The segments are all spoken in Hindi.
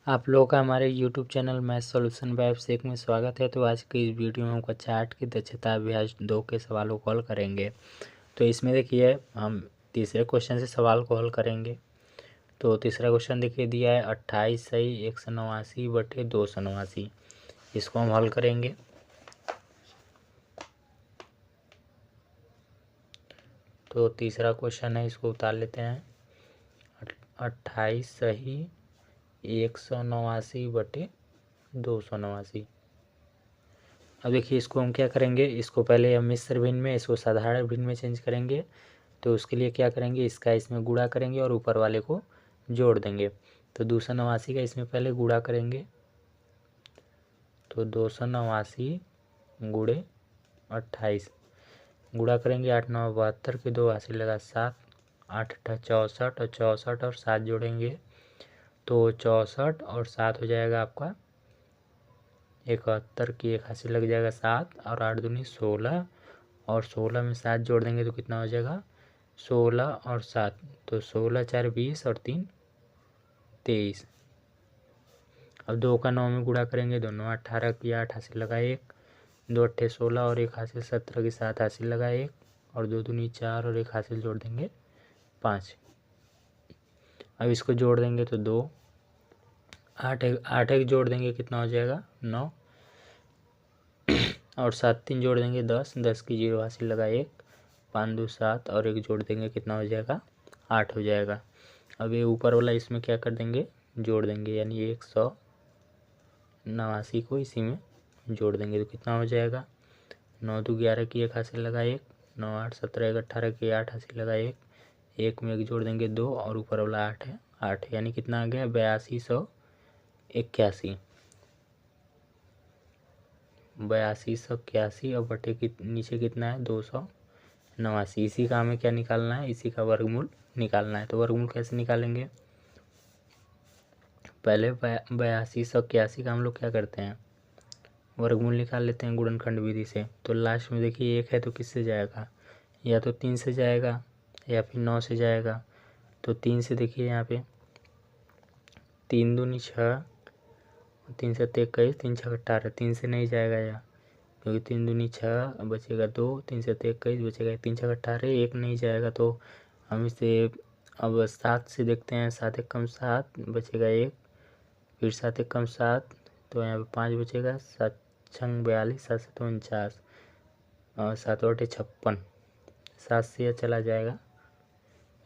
आप लोगों का हमारे YouTube channel math solution by Abhishek में स्वागत है। तो आज की इस वीडियो में हम कक्षा 8 की दक्षता अभ्यास 2 के सवालों को हल करेंगे। तो इसमें देखिए हम तीसरे क्वेश्चन से सवाल को हल करेंगे। तो तीसरा क्वेश्चन देखिए दिया है 28 सही 189 बटे 289। इसको हम हल करेंगे। तो तीसरा क्वेश्चन है, इसको उतार लेते हैं। 28 सही 189 बटे 289। अब देखिए इसको हम क्या करेंगे, इसको पहले हम मिश्र भिन्न में, इसको साधारण भिन्न में चेंज करेंगे। तो उसके लिए क्या करेंगे, इसका इसमें गुणा करेंगे और ऊपर वाले को जोड़ देंगे। तो 289 का इसमें पहले गुणा करेंगे। तो 289 गुणे 28 गुणा करेंगे। 8 9 72 के 2 हासिल लगा 7, 8 8 64 और 64 और 7 जोड़ेंगे तो 64 और 7 हो जाएगा आपका 71 की 1 हासिल लग जाएगा 7 और 8 दूनी 16 और 16 में 7 जोड़ देंगे तो कितना हो जाएगा 16 और 7। तो 16 4 20 और 3 23। अब 2 का 9 में गुणा करेंगे, दोनों 18 की 8 हासिल लगा 1, 2 अट्ठे 16 और 1 हासिल 17 की 7 हासिल लगा 1 और 2 दूनी 4 और 1 हासिल जोड़ देंगे 5। अब इसको जोड़ देंगे तो 2 8 एक जोड़ देंगे कितना हो जाएगा 9 और 7 3 जोड़ देंगे 10, 10 की 0 हासिल लगा 1, 5 2 7 और 1 जोड़ देंगे कितना हो जाएगा 8 हो जाएगा। अब ये ऊपर वाला इसमें क्या कर देंगे, जोड़ देंगे, यानी 189 को इसी में जोड़ देंगे तो कितना हो जाएगा 9 2 11 की 1 हासिल लगा 1, 9 8 17 1 18 की 8 हासिल लगा 1, 1 में 1 जोड़ देंगे 2 और ऊपर वाला 8 है 8, यानी कितना आ गया 8281। 8281 और बटे की नीचे कितना है 289। इसी का हमें क्या निकालना है, इसी का वर्गमूल निकालना है। तो वर्गमूल कैसे निकालेंगे, पहले 8281 का हम लोग क्या करते हैं वर्गमूल निकाल लेते हैं गुणनखंड विधि से। तो लास्ट में देखिए 1 है तो किससे जाएगा, या तो 3 से जाएगा या फिर 9 से जाएगा। तो 3 से देखिए यहाँ पे 3 दूनी 6, 3 से 21, 3 6 18, 3 से नहीं जाएगा यहाँ क्योंकि 3 दूनी 6 बचेगा 2, 3 से 21 बचेगा 3 6 18, 1 नहीं जाएगा। तो हम इसे अब 7 से देखते हैं, 7 एक कम 7 बचेगा 1, फिर 7 एक कम 7 तो यहाँ पे 5 बचेगा, 7 छंग 42, 7 7 49 और 7 8 56, 7 से यह चला जाएगा।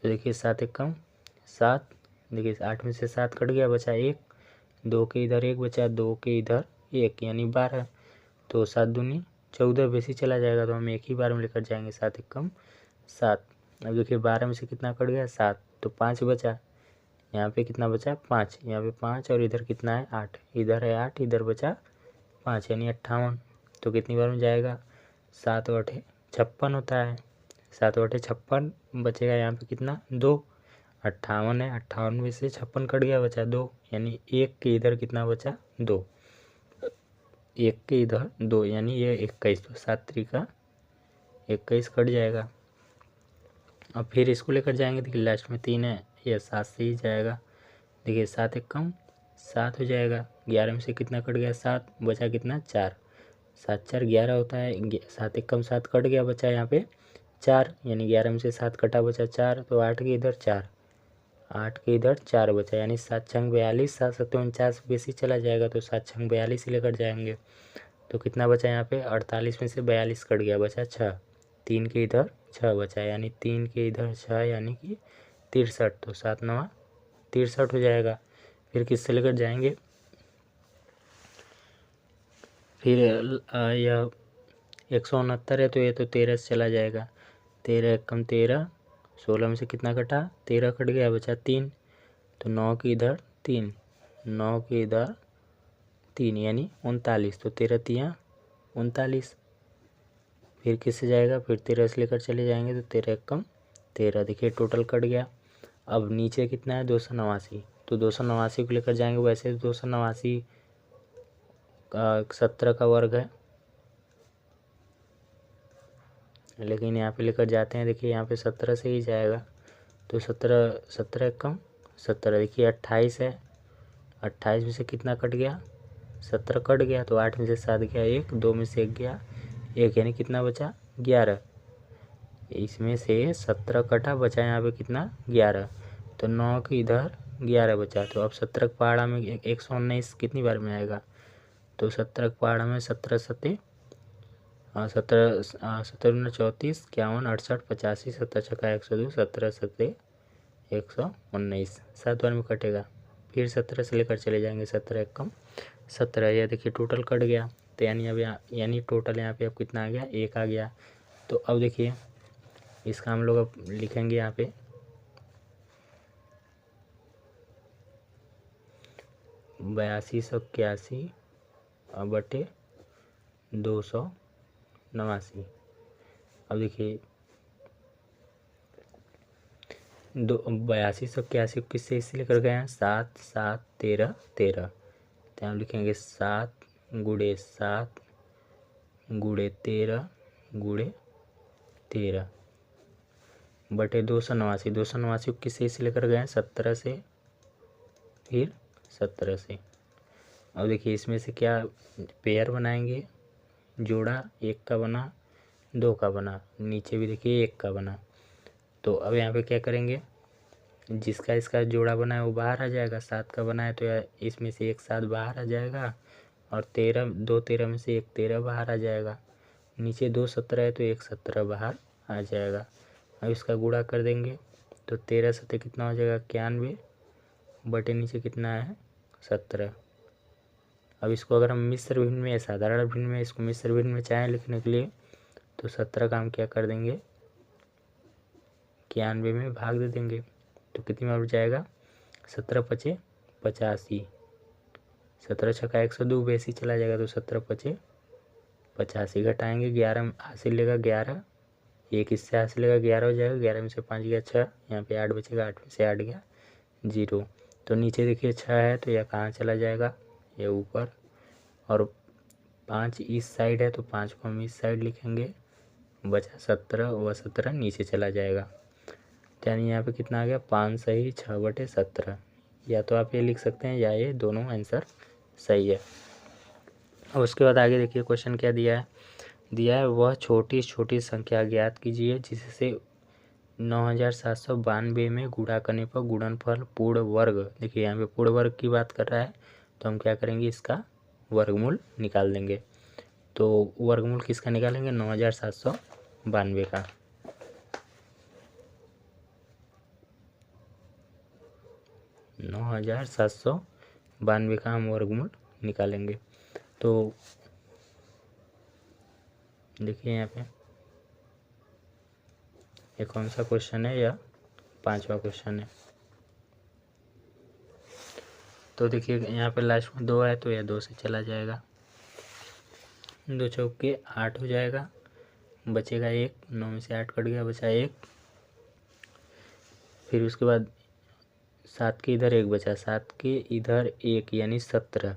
तो देखिए 7 एक कम 7, देखिए 8 में से 7 कट गया, बचा 1, 2 के इधर 1 बचा, 2 के इधर 1 यानी 12। तो 7 दूनी 14 बेसी चला जाएगा तो हम एक ही बार में लेकर जाएंगे, 7 एक कम 7। अब देखिए 12 में से कितना कट गया 7, तो 5 बचा, यहाँ पे कितना बचा 5, यहाँ पे 5 और इधर कितना है 8, इधर है 8, इधर बचा 5 यानी 58। तो कितनी बार में जाएगा 7 8 56 होता है, 7 8 56 बचेगा, यहाँ पे कितना 2, 58 है, 58 में से 56 कट गया बचा 2, यानी 1 के इधर कितना बचा 2, 1 के इधर 2 यानी ये 21। तो 7 3 21 कट जाएगा। अब फिर इसको लेकर जाएंगे, देखिए लास्ट में 3 है, ये 7 से ही जाएगा। देखिए 7 एक कम 7 हो जाएगा, 11 में से कितना कट गया 7, बचा कितना 4, 7 4 11 होता है, 7 एक कम 7 कट गया, बचा यहाँ पे 4, यानी 11 में से 7 कटा बचा 4, तो 8 के इधर 4, 8 के इधर 4 बचा, यानी 7 छंग 42, 7 7 49 बेसी चला जाएगा तो 7 छंग 42 ही लेकर जाएंगे। तो कितना बचा यहाँ पे 48 में से 42 कट गया, बचा 6, 3 के इधर 6 बचा, यानी 3 के इधर 6 यानी कि 63। तो 7 9 63 हो जाएगा। फिर किससे लेकर जाएंगे, फिर यह 169 है तो ये तो 13 से चला जाएगा, 13 एक कम 13, 16 में से कितना कटा 13 कट गया, बचा 3, तो 9 के इधर 3, 9 के इधर 3 यानी 39, तो 13 3 39। फिर किससे जाएगा, फिर 13 से लेकर चले जाएंगे तो 13 एक कम 13, देखिए टोटल कट गया। अब नीचे कितना है 289, तो 289 को लेकर जाएंगे, वैसे 289 का 17 का वर्ग है, लेकिन यहाँ पे लेकर जाते हैं, देखिए यहाँ पे 17 से ही जाएगा। तो 17 17 एक कम 17, देखिए 28 है, 28 में से कितना कट गया, 17 कट गया, तो 8 में से 7 गया 1, 2 में से 1 गया 1, यानी कितना बचा 11। इसमें से 17 कटा, बचा यहाँ पे कितना 11, तो 9 के इधर 11 बचा। तो अब 17 पहाड़ा में 119 कितनी बार में आएगा, तो 17 पहाड़ा में 17 सत्ते 17 17 34 51 68 85 17 छक्का 102 17 सत्ते 119, 7 बार में कटेगा। फिर 17 से लेकर चले जाएंगे, 17 एक कम 17, यह देखिए टोटल कट गया। तो यानी अब यानी टोटल यहाँ पे अब कितना आ गया 1 आ गया। तो अब देखिए इसका हम लोग अब लिखेंगे यहाँ पे 8281 बटे 289। अब देखिए 8281 किससे इससे लेकर गए हैं 7 7 13 13, तो हम लिखेंगे 7 गुणे 7 गुणे 13 गुणे 13 बटे 289। 289 किससे इसे लेकर गए हैं 17 से, फिर 17 से। अब देखिए इसमें से क्या पेयर बनाएंगे, जोड़ा 1 का बना 2 का बना, नीचे भी देखिए 1 का बना। तो अब यहाँ पे क्या करेंगे, जिसका इसका जोड़ा बना है वो बाहर आ जाएगा, 7 का बना है तो इसमें से 1 7 बाहर आ जाएगा, और 2 13 में से 1 13 बाहर आ जाएगा, नीचे 2 17 है तो 1 17 बाहर आ जाएगा। अब इसका गुणा कर देंगे तो 13 सत्ते कितना हो जाएगा 91 बटे नीचे कितना है 17। अब इसको अगर हम मिश्र भिन्न में या साधारण भिन्न में, इसको मिश्र भिन्न में चाहें लिखने के लिए, तो 17 का हम क्या कर देंगे 91 में भाग दे देंगे, तो कितनी बार जाएगा 17 पचे 85, 17 छक्का 102 वैसे ही चला जाएगा, तो 17 पचे 85 घटाएंगे 11 हासिल लेगा 11, एक इससे हासिल लेगा 11 हो जाएगा, 11 में से 5 गया 6, यहाँ पे 8 बचेगा, 8 में से 8 गया 0। तो नीचे देखिए 6 है तो यह कहाँ चला जाएगा, ये ऊपर, और 5 इस साइड है तो 5 को हम इस साइड लिखेंगे, बचा 17, वह 17 नीचे चला जाएगा। यानी यहाँ पे कितना आ गया 5 सही 6 बटे 17, या तो आप ये लिख सकते हैं या ये दोनों आंसर सही है। और उसके बाद आगे देखिए क्वेश्चन क्या दिया है, वह छोटी छोटी संख्या ज्ञात कीजिए जिससे 9792 में गुणा करने पर गुणनफल पूर्ण वर्ग, देखिए यहाँ पे पूर्ण वर्ग की बात कर रहा है, तो हम क्या करेंगे इसका वर्गमूल निकाल देंगे। तो वर्गमूल किसका निकालेंगे 9792 का। नौ 9792 का हम वर्गमूल निकालेंगे। तो देखिए यहाँ पे ये कौन सा क्वेश्चन है, या 5वां क्वेश्चन है। तो देखिए यहाँ पे लास्ट में 2 है तो यह 2 से चला जाएगा, 2 चौके 8 हो जाएगा, बचेगा 1, 9 में से 8 कट गया बचा 1, फिर उसके बाद 7 के इधर 1 बचा, 7 के इधर 1 यानी 17,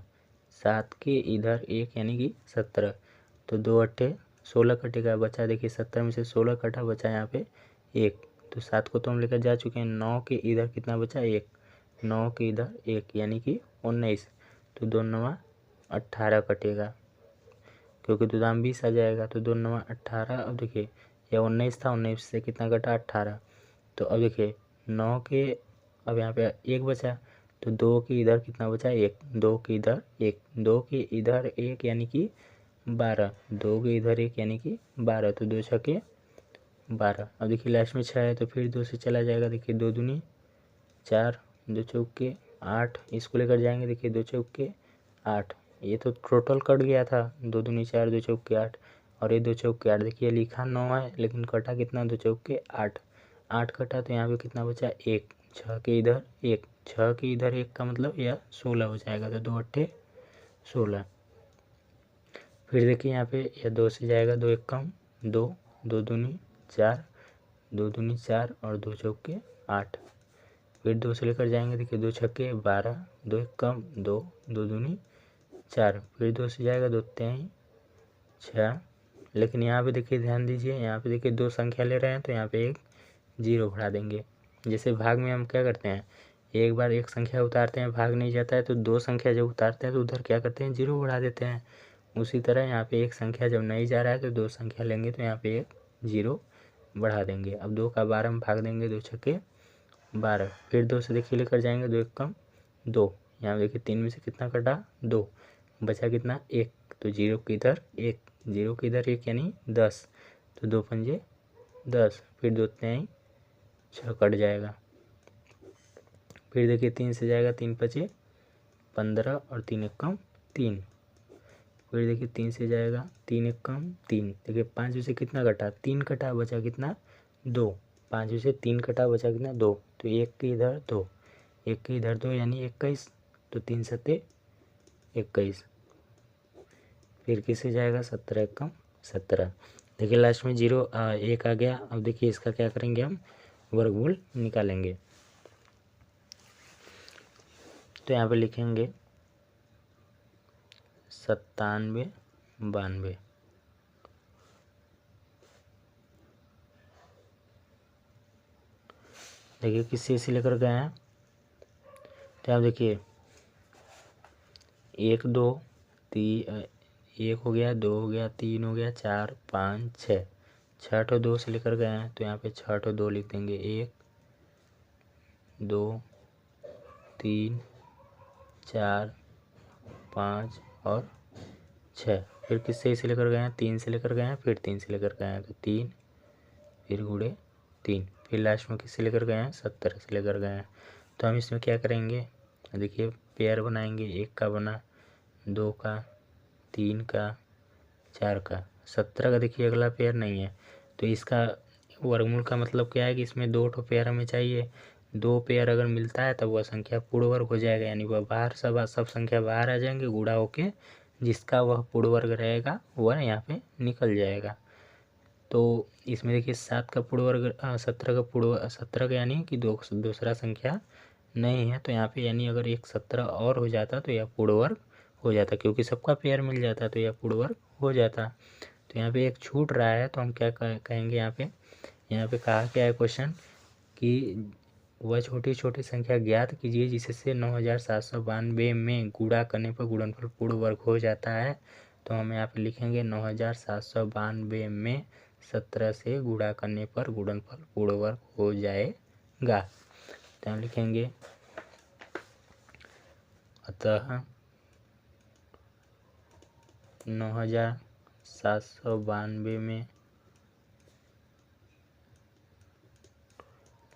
7 के इधर 1 यानी कि 17, तो 2 अट्ठे 16 कटेगा, बचा देखिए 17 में से 16 कटा, बचा यहाँ पे 1, तो 7 को तो हम लेकर जा चुके हैं, 9 के इधर कितना बचा 1, 9 के इधर 1 यानी कि 19, तो 2 9 18 कटेगा, क्योंकि 2 दाम 20 आ जाएगा, तो 2 9 18। अब देखिए यह 19 था, 19 से कितना कटा 18, तो अब देखिए 9 के अब यहाँ पे 1 बचा, तो 2 के इधर कितना बचा 1, 2 के इधर 1, 2 के इधर 1 यानी कि 12, 2 के इधर 1 यानी कि 12, तो 2 छक्के 12। अब देखिए लास्ट में 6 है तो फिर 2 से चला जाएगा, देखिए 2 दूनी 4, 2 चौके 8, इसको लेकर जाएंगे, देखिए 2 चौके 8, ये तो टोटल कट गया था, 2 दूनी 4 2 चौके 8, और ये 2 चौके 8, देखिए लिखा 9 है लेकिन कटा कितना 2 चौके 8, 8 कटा, तो यहाँ पे कितना बचा 1, 6 के इधर 1, 6 के इधर 1 का मतलब यह 16 हो जाएगा, तो 2 अट्ठे 16। फिर देखिए यहाँ पे यह 2 से जाएगा, 2 एक कम 2, 2 दूनी 4, 2 दूनी 4 और 2 चौके 8, फिर 2 से लेकर जाएंगे, देखिए 2 छक्के 12, 2 एक कम 2, 2 दूनी 4, फिर 2 से जाएगा, 2 तेई 6, लेकिन यहाँ पे देखिए ध्यान दीजिए, यहाँ पे देखिए 2 संख्या ले रहे हैं तो यहाँ पे एक 0 बढ़ा देंगे। जैसे भाग में हम क्या करते हैं, एक बार एक संख्या उतारते हैं भाग नहीं जाता है, तो दो संख्या जब उतारते हैं तो उधर क्या करते हैं, 0 बढ़ा देते हैं। उसी तरह यहाँ पे एक संख्या जब नहीं जा रहा है तो दो संख्या लेंगे तो यहाँ पे एक 0 बढ़ा देंगे। अब 2 का 12 में भाग देंगे, 2 छक्के 12, फिर 2 से देखिए लेकर जाएंगे, 2 एक कम 2, यहाँ देखिए 3 में से कितना कटा 2, बचा कितना 1, तो 0 के इधर 1, 0 के इधर 1 यानी 10, तो 2 पंजे 10, फिर 2 तिहाई 6 कट जाएगा। फिर देखिए 3 से जाएगा, 3 पचे 15 और 3 एक कम 3, फिर देखिए 3 से जाएगा, 3 एक कम 3, देखिए 5 में से कितना कटा 3 कटा, बचा कितना 2, 5 में से 3 कटा, बचा कितना 2, तो 1 के इधर 2, 1 के इधर 2 यानी 21, तो 3 सत्ते 21, फिर किससे जाएगा 17 एक कम 17, देखिए लास्ट में 0 1 आ गया। अब देखिए इसका क्या करेंगे, हम वर्गमूल निकालेंगे। तो यहाँ पे लिखेंगे 97 92, देखिए किससे इसे लेकर गए हैं, तो आप देखिए 1 2 3, 1 हो गया, 2 हो गया, 3 हो गया, 4 5 6, 6 ठो 2 से लेकर गए हैं, तो यहाँ पे 6 ठो 2 लिख देंगे, 1 2 3 4 5 और 6, फिर किससे इसे लेकर गए हैं, 3 से लेकर गए हैं, फिर 3 से लेकर गए हैं, तो 3 फिर गुणे 3, फिर लास्ट में किससे लेकर गए हैं, 17 से लेकर गए हैं। तो हम इसमें क्या करेंगे, देखिए पेयर बनाएंगे, 1 का बना, 2 का, 3 का, 4 का, 17 का देखिए अगला पेयर नहीं है, तो इसका वर्गमूल का मतलब क्या है कि इसमें 2 ठो पेयर हमें चाहिए, 2 पेयर अगर मिलता है तब वह संख्या पूर्ण वर्ग हो जाएगा, यानी वह बाहर सब संख्या बाहर आ जाएंगे, गुणा होके जिसका वह पूर्ण वर्ग रहेगा वह यहाँ पे निकल जाएगा। तो इसमें देखिए 7 का पूर्ण वर्ग 17 का यानी कि दूसरा संख्या नहीं है, तो यहाँ पे यानी अगर एक 17 और हो जाता तो यह पूर्ण वर्ग हो जाता, क्योंकि सबका पेयर मिल जाता तो यह पूर्ण वर्ग हो जाता। तो यहाँ पे एक छूट रहा है, तो हम क्या कहेंगे, यहाँ पे कहा क्या है क्वेश्चन कि वह छोटी छोटी संख्या ज्ञात कीजिए जिससे 9792 में गुणा करने पर गुणनफल पूर्ण वर्ग हो जाता है। तो हम यहाँ पे लिखेंगे 9792 में 17 से गुणा करने पर गुणनफल पूर्ण वर्ग हो जाएगा। तो हम लिखेंगे अतः 9792 में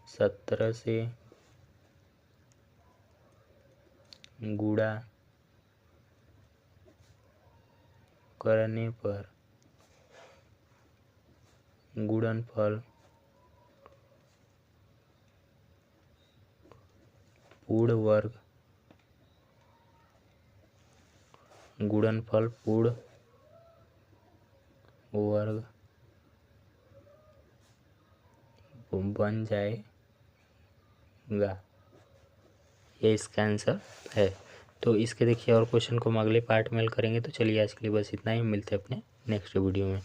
17 से गुणा करने पर गुणनफल पूर्ण वर्ग बन जाएगा, ये इसका आंसर है। तो इसके देखिए और क्वेश्चन को हम अगले पार्ट में हल करेंगे। तो चलिए आज के लिए बस इतना ही, मिलते हैं अपने नेक्स्ट वीडियो में।